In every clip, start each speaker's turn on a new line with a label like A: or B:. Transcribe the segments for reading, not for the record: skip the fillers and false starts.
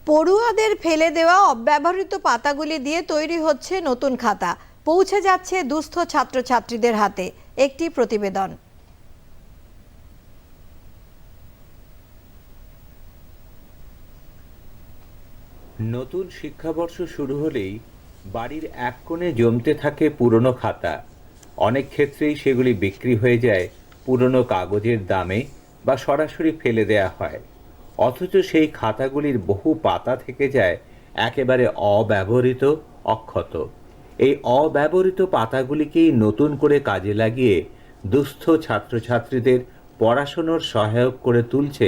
A: পড়ুয়াদের ফেলে দেওয়া অব্যবহৃত পাতাগুলি দিয়ে তৈরি হচ্ছে নতুন খাতা, পৌঁছে যাচ্ছে দুস্থ ছাত্রছাত্রীদের হাতে। একটি প্রতিবেদন।
B: নতুন শিক্ষাবর্ষ শুরু হলেই বাড়ির এক কোণে জমতে থাকে পুরনো খাতা। অনেক ক্ষেত্রেই সেগুলি বিক্রি হয়ে যায় পুরনো কাগজের দামে বা সরাসরি ফেলে দেয়া হয়। অথচ সেই খাতাগুলির বহু পাতা থেকে যায় একেবারে অব্যবহৃত, অক্ষত। এই অব্যবহৃত পাতাগুলিকেই নতুন করে কাজে লাগিয়ে দুস্থ ছাত্রছাত্রীদের পড়াশোনার সহায়ক করে তুলছে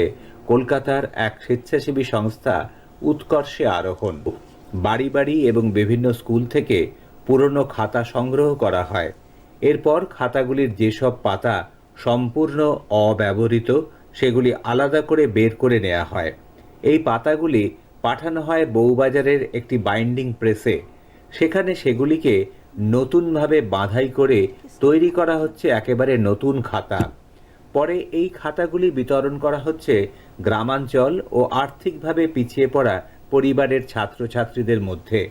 B: কলকাতার এক স্বেচ্ছাসেবী সংস্থা উৎকর্ষে আরোহণ। বাড়ি বাড়ি এবং বিভিন্ন স্কুল থেকে পুরনো খাতা সংগ্রহ করা হয়। এরপর খাতাগুলির যেসব পাতা সম্পূর্ণ অব্যবহৃত সেগুলি আলাদা করে বের করে নেওয়া হয়। এই পাতাগুলি পাঠানো হয় বউবাজারের একটি বাইন্ডিং প্রেসে। সেখানে সেগুলিকে নতুনভাবে বাঁধাই করে তৈরি করা হচ্ছে একেবারে নতুন খাতা। পরে এই খাতাগুলি বিতরণ করা হচ্ছে গ্রামাঞ্চল ও আর্থিকভাবে পিছিয়ে পড়া পরিবারের ছাত্রছাত্রীদের মধ্যে।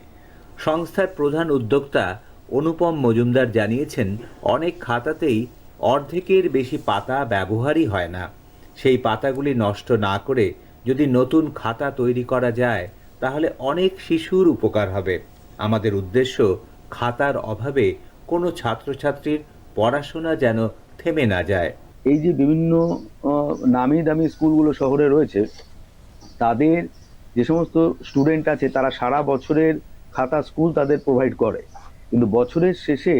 B: সংস্থার প্রধান উদ্যোক্তা অনুপম মজুমদার জানিয়েছেন, অনেক খাতাতেই অর্ধেকের বেশি পাতা ব্যবহারই হয় না। সেই পাতাগুলি নষ্ট না করে যদি নতুন খাতা তৈরি করা যায় তাহলে অনেক শিশুর উপকার হবে। আমাদের উদ্দেশ্য, খাতার অভাবে কোনো ছাত্রছাত্রীর পড়াশোনা যেন থেমে না যায়।
C: এই যে বিভিন্ন নামি দামি স্কুলগুলো শহরে রয়েছে, তাদের যে সমস্ত স্টুডেন্ট আছে তারা সারা বছরের খাতা স্কুল তাদের প্রোভাইড করে, কিন্তু বছরের শেষে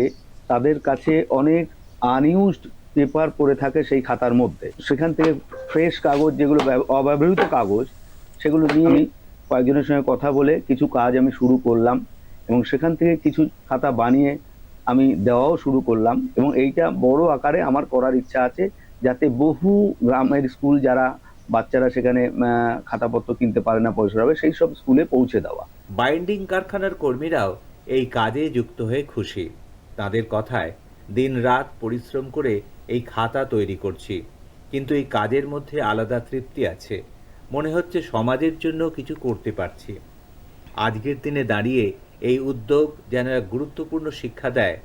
C: তাদের কাছে অনেক আনইউজড পেপার পড়ে থাকে সেই খাতার মধ্যে। সেখান থেকে ফ্রেশ কাগজ, যেগুলো অব্যবহৃত কাগজ, সেগুলো নিয়ে আমি কয়েকজনের সঙ্গে কথা বলে কিছু কাজ আমি শুরু করলাম এবং সেখান থেকে কিছু খাতা বানিয়ে আমি দেওয়াও শুরু করলাম। এবং এইটা বড় আকারে আমার করার ইচ্ছা আছে, যাতে বহু গ্রামের স্কুল, যারা বাচ্চারা সেখানে খাতাপত্র কিনতে পারে না পয়সা হবে, সেই সব স্কুলে পৌঁছে দেওয়া।
B: বাইন্ডিং কারখানার কর্মীরাও এই কাজে যুক্ত হয়ে খুশি। তাদের কথায়, দিন রাত পরিশ্রম করে এই খাতা তৈরি করছি, কিন্তু এই কাজের মধ্যে আলাদা তৃপ্তি আছে। মনে হচ্ছে সমাজের জন্য কিছু করতে পারছি। আজকের দিনে দাঁড়িয়ে এই উদ্যোগ যেন এক গুরুত্বপূর্ণ শিক্ষা দেয়,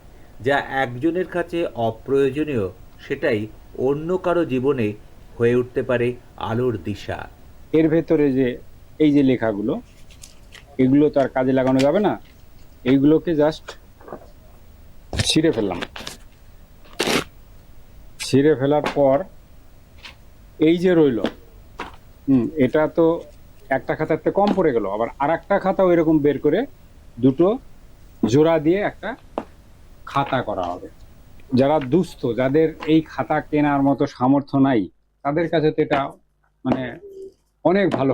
B: যা একজনের কাছে অপ্রয়োজনীয় সেটাই অন্য কারো জীবনে হয়ে উঠতে পারে আলোর দিশা।
D: এর ভেতরে যে এই যে লেখাগুলো, এগুলো তো আর কাজে লাগানো যাবে না। এইগুলোকে জাস্ট ছিঁড়ে ফেললাম। ছিঁড়ে ফেলার পর এই যে রইল, এটা তো একটা খাতাতে কম পড়ে গেল, আবার আর একটা খাতাও এরকম বের করে দুটো জোড়া দিয়ে একটা খাতা করা হবে। যারা দুস্থ, যাদের এই খাতা কেনার মতো সামর্থ্য নাই, তাদের কাছে তো এটা মানে অনেক ভালো।